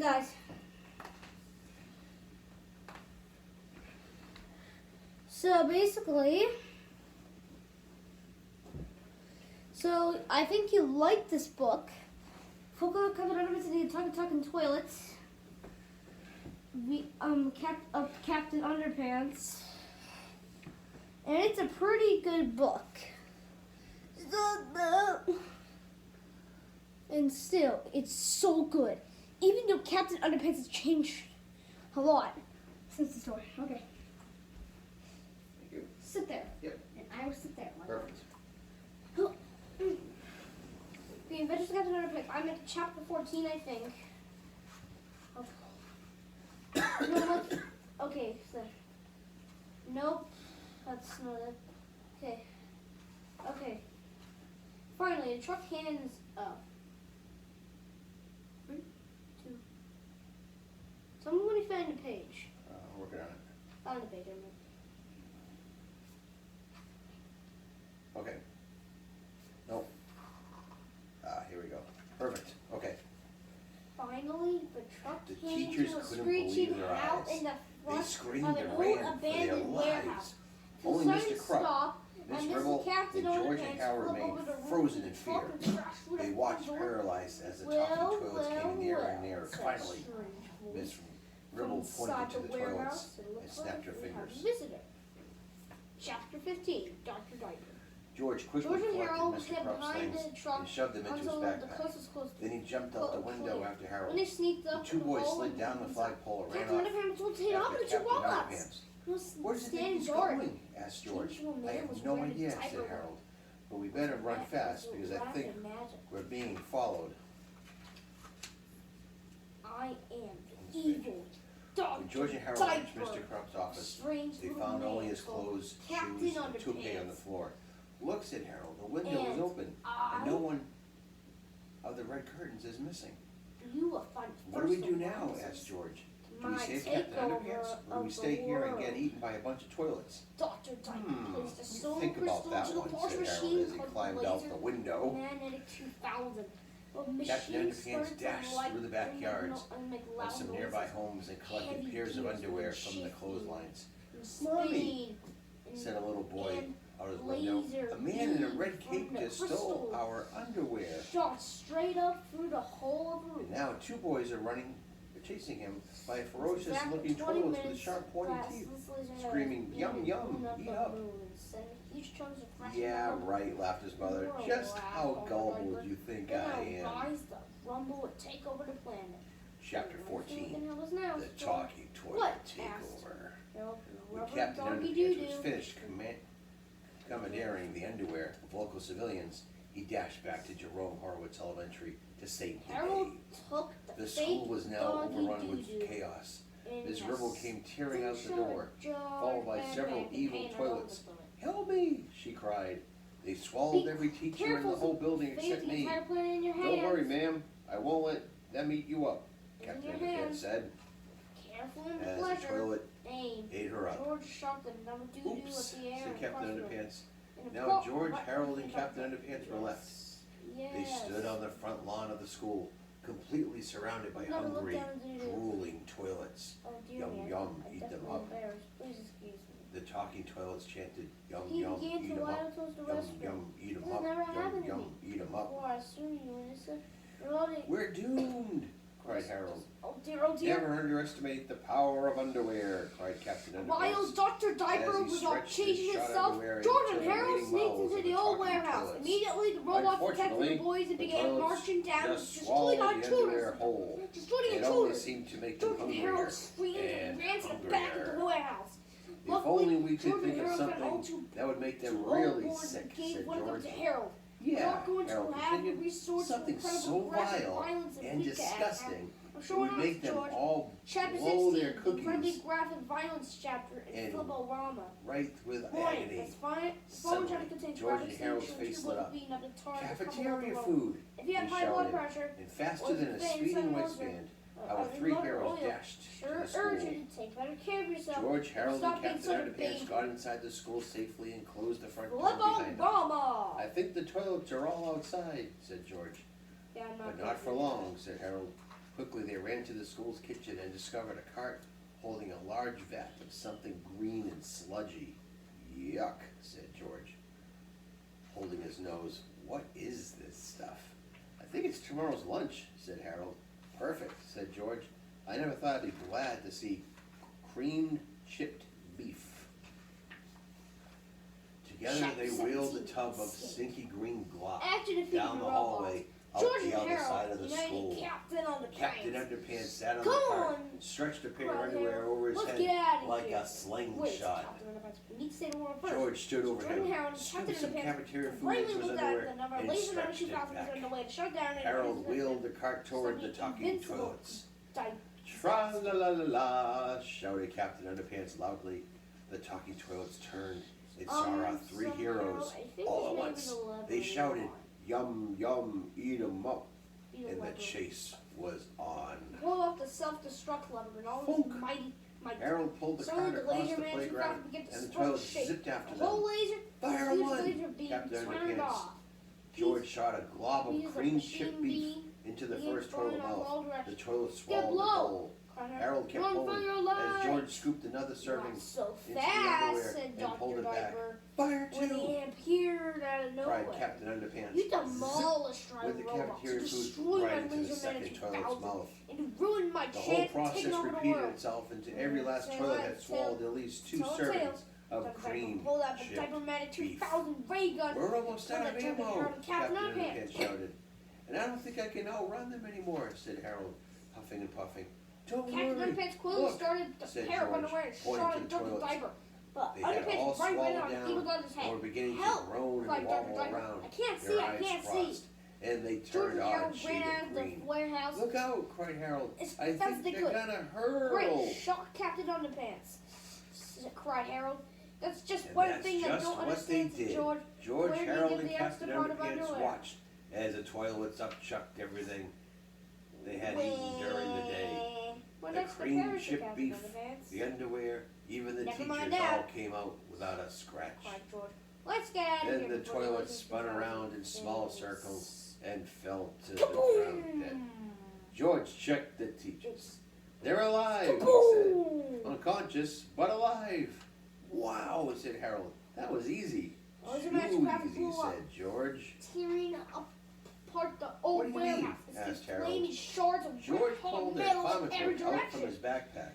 guys. So basically, I think you like this book. Foco covered Underpants in the Talking Toilets. Captain Underpants. And it's a pretty good book. And still, it's so good. Even though Captain Underpants has changed a lot since the story. Okay. Thank you. Sit there. Yep. And I will sit there. Perfect. The Adventures of Captain Underpants. I'm at chapter 14, I think. Okay. No, what? Okay, so. Nope. That's not it. Okay. Okay. Finally, the truck hands up. 3, 2. Tell me when you find the page. Working on it. Found the page, I mean. Okay. Nope. Here we go. Perfect. Okay. Finally, the truck The came teachers to a couldn't screeching believe their out eyes. in the They front screamed of an and old ran for their abandoned warehouse. lives. The Only sun Mr. Krupp, stopped, Miss and Ribble, Mrs. Captain and George and Underpants Howard flipped remained over the roof frozen of in the fear. truck and crashed through They the watched door. paralyzed as the talking toilets came nearer and nearer. said Finally, strange Miss voice. Ribble From pointed inside to the warehouse, toilets it and looked snapped her like we had fingers. a visitor. Chapter 15, Dr. Diaper. George quickly George and collected Harold Mr. hid Krupp's behind things the truck and shoved them into his until the backpack. coast was closed. Then he jumped out the window after When Harold. they sneaked The up, two boys all slid down the flagpole and ran Captain off Underpants told Tate after off the Captain chihuahuas. Underpants. He was Where's the standing baby's guard. going? Asked George. Teachable I man have was no wearing a idea, diaper. said Harold. But we better run Magic fast was because I black think and magic. we're being followed. I am the evil dog. When George and Harold reached Mr. Krupp's office, Strange they little found man only his called clothes, Captain shoes, and toupee Underpants. on the floor. Look, said Harold, the window is And open, and no one of the red curtains is missing. You will find What do we do first now? alliances. Asked George. Do we My save Captain takeover Underpants, or do we of stay the here and get world. eaten by a bunch of toilets? Dr. Diaper placed a stone Think crystal about that into the one, wash said Harold machine as he called climbed the out laser the window. Magnetic 2000. The Captain machine Underpants started to dashed light through the and backyards make of loud some noises. nearby homes and collected Heavy pairs of beams underwear went from the shaking clotheslines. and Mommy, spinning and- said a little boy and out his window. laser A man in a beam red from cape the just stole crystal our underwear. shot straight up through the hole of the roof. And now two boys are running, chasing him by ferocious Exactly looking 20 toilets with minutes sharp pointed past teeth. this laser had screaming, been "Yum, yum, blown up eat the up." moon, sending huge chunks of fresh Yeah, metal. right, laughed his mother. You're a Just laugh, how oh, gullible Diaper. do you think Then I a am? rise, the rumble would take over the planet. Chapter And 14. everything that was now, The so- talking toilet What? Asked takeover. Harold, When rubber Captain doggy Underpants doo-doo. was finished commandeering the underwear of local civilians, he dashed back to Jerome Horowitz Elementary to save the Harold day. took The fake school was now doggy overrun with doo-doo chaos. in Miss a Ribble came tearing out the special door, jar followed by and several ran to evil paint it toilets. over the toilet. "Help me!" she cried. They swallowed Be every teacher in careful, the whole building Save except the me. entire planet in your "Don't hands. worry, ma'am. I won't let them eat you up," In Captain your Underpants hands. said, Careful in the as the pleasure. toilet Aim. ate her up. George shot the number doo-doo at "Oops," the air said and Captain crushed her. Underpants. In a Now pop- George, right Harold, and in the- Captain Underpants were left. They Yes. stood on the front lawn of the school, completely surrounded by Never looked hungry, down the doo-doo. drooling toilets. Oh dear Yum, me, yum, I eat them definitely up. embarrassed. Please excuse me. The talking toilets chanted, "Yum, He yum, began eat to 'em waddle up. towards the Yum, restroom. yum, eat 'em This up. never Yum, happened to yum, me. eat 'em up." Before I saw you, Anissa. Really? "We're doomed!" cried Harold. Oh dear, oh dear. "Never underestimate the power of underwear!" cried Captain While Underpants. Dr. Diaper As he was all stretched his changing shot himself, underwear George and into the Harold waiting sneaked mouths into of the the old talking warehouse. toilets. Immediately, the robots detected the Unfortunately, boys and the began toilets marching down, just destroying swallowed our the underwear intruders. whole. Destroying It only intruders. seemed to make George them and hungrier Harold screamed and and ran to the back of the hungrier. warehouse. If Luckily, only we could George and think of Harold found all something two- that would make them two old really boys sick, and gave said one of them George. to Harold. We're "Yeah," not going to Harold have the continued, resource "something incredible so graphic vile violence that and we could have. disgusting I'm it sure would enough, make them George. all Chapter blow 16, their the incredibly cookies graphic violence chapter in and Flip-O-Rama. right with Warning, agony. this following Suddenly, chapter contains George graphic and Harold's scenes face showing two lit boys up. beating up the tar "Cafeteria food!" If you have he high blood shouted, pressure, and faster or than a if you speeding faint waistband, our three heroes dashed to sure the urge school. you to take better care of yourself. George, Harold, Stop and being Captain such a Underpants baby. got inside the school safely and closed the front door behind them. Flip-O-Rama! "I think the toilets are all outside," said George. Yeah, I'm "But not not for long," said Harold. Quickly they ran to the school's kitchen and discovered a cart holding a large vat of something green and sludgy. Yuck, said George, holding his nose. What is this stuff? I think it's tomorrow's lunch, said Harold. Perfect, said George. I never thought I'd be glad to see creamed chipped beef. Together they wheeled a tub of stinky green glop down the hallway out the other side of the school. Captain Underpants sat on the cart, stretched a pair of underwear over his head like a slingshot. George stood over him, scooped some cafeteria food into his underwear, and stretched it back. Harold wheeled the cart toward the talking toilets. Tra-la-la-la-la, shouted Captain Underpants loudly. The talking toilets turned. It saw our three heroes all at once. They shouted, "Yum, yum, eat 'em up." And the chase was on. Pull off the self-destruct lever and all this mighty. Harold pulled the cart across the playground and the toilet zipped after them. Fire one! Captain Underpants. George shot a glob of cream chip beef into the first toilet mouth. The toilet swallowed the whole. Harold kept pulling as George scooped another serving into the underwear and pulled it back. Fire two! When he appeared out of nowhere, cried Captain Underpants. You demolished with the cafeteria food right into the second toilet's mouth. And you ruined my The whole process repeated itself until every last toilet had swallowed at least 2 servings of cream chip beef. We're almost out of ammo, Captain Underpants shouted. And I don't think I can outrun them anymore, said Harold, puffing and puffing. Don't Captain worry. Underpants quickly started to pair of underwear and shot a double diaper. But They had all Underpants right swallowed on down Evil Gun's head. and were beginning to Help! groan and Cried wobble Dr. Diaper. around, I can't see, their I eyes can't crossed, see. and they George turned and on Harold shade ran out of of the green. warehouse. Look out, cried Harold. As I fast as think they they're could. gonna hurl. Great shot, Captain Underpants, cried Harold. That's just And one that's thing that just don't what they understand, did. George. George, Where did he Harold, get and the Captain extra part of Underpants underwear? watched as the toilets upchucked everything they had eaten during the day. What The extra cream parachute, chip Captain beef, Underpants? the underwear, even the Never mind teachers all that. came out without a scratch. Cried George. Let's get out of Then here. the before toilet listen to spun George. around in small circles and fell to the Kaboom! ground dead. George checked the teachers. They're alive, he said. Kaboom! Unconscious, but alive. Wow, said Harold. That was easy. Oh, it's a Too magic craft easy, blew up. said George. Tearing apart the What old do you mean? warehouse. It's Asked just Harold. flaming shards of George red hot pulled a metal comic in every book out direction. from his backpack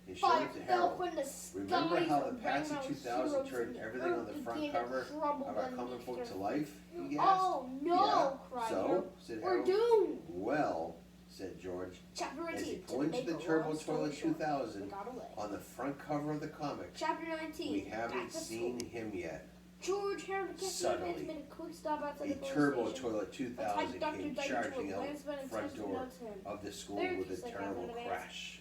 and showed Fire it to fell Harold. from the skies. Remember how the and Patsy ran out 2000 heroes turned and the everything on the earth front began to cover crumble of our beneath comic book their to life? He asked. Oh no! Yeah. Cried So, Harold. said We're Harold. doomed. Well, said George, Chapter as he 19. pointed to the Turbo Toilet We 2000 got away. on the front cover of the comic. Chapter 19. We Back haven't to seen school. him yet. George, Harold, and Captain Suddenly, Underpants made a quick stop outside The the police Turbo station. Toilet 2000 Dr. came Diaper charging to a out landsman and the front touched the door notes to him. of the school There, with he a said, terrible Captain Underpants. crash.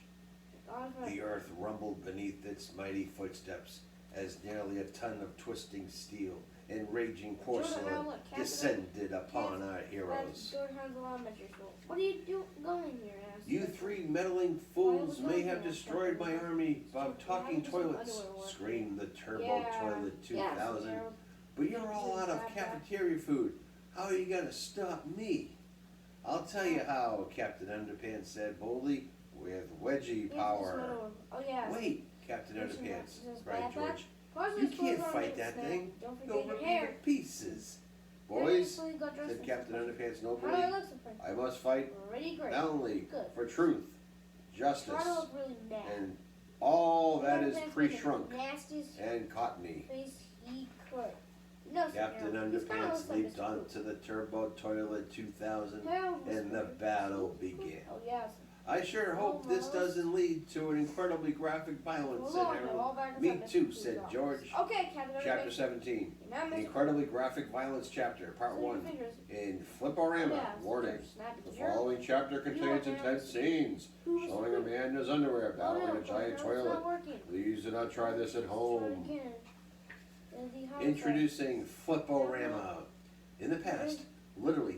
The earth rumbled beneath its mighty footsteps as nearly a ton of twisting steel and raging porcelain descended upon our heroes. George Hines Elementary School. What are you going here? Asked You three meddling fools may have destroyed my army of talking toilets, screamed the Turbo Toilet 2000. Harold. But you're all out of cafeteria food. How are you gonna stop me? I'll tell you how, Captain Underpants said boldly, with wedgie power. Oh yeah. Wait, Captain Underpants, cried George. Parsley You is can't clothes on fight the that snack. thing. Don't You'll forget rip your me hair. to pieces. Harold Boys, slowly got dressed said and Captain Underpants nobly, How do I look so pretty? I must fight Pretty great. not only Good. for truth, justice, Try to look really mad. and all that is Underpants made the pre-shrunk nastiest and cottony. face he could. No, sir, Captain Harold. He's kinda Underpants looks like leaped Mr. Poop. onto the Turbo Toilet 2000 Harold was and the pretty. battle began. Oh yes. I sure hope this doesn't lead to an incredibly graphic violence, Hold said on, they're all Harold. back Me inside Mr. too, Poop's said office. George. Okay, Captain Chapter Underpants. 17. Now, The Mr. incredibly graphic violence chapter, part Snap your 1. fingers. In Fliporama, Yeah, warning. snap it. The You're- following chapter contains You're- intense scenes Who's showing a who? man in his underwear Oh, battling no, a giant it's toilet. not working. Please do not try this at Try home. again. And the hot Introducing Fliporama. In the past, literally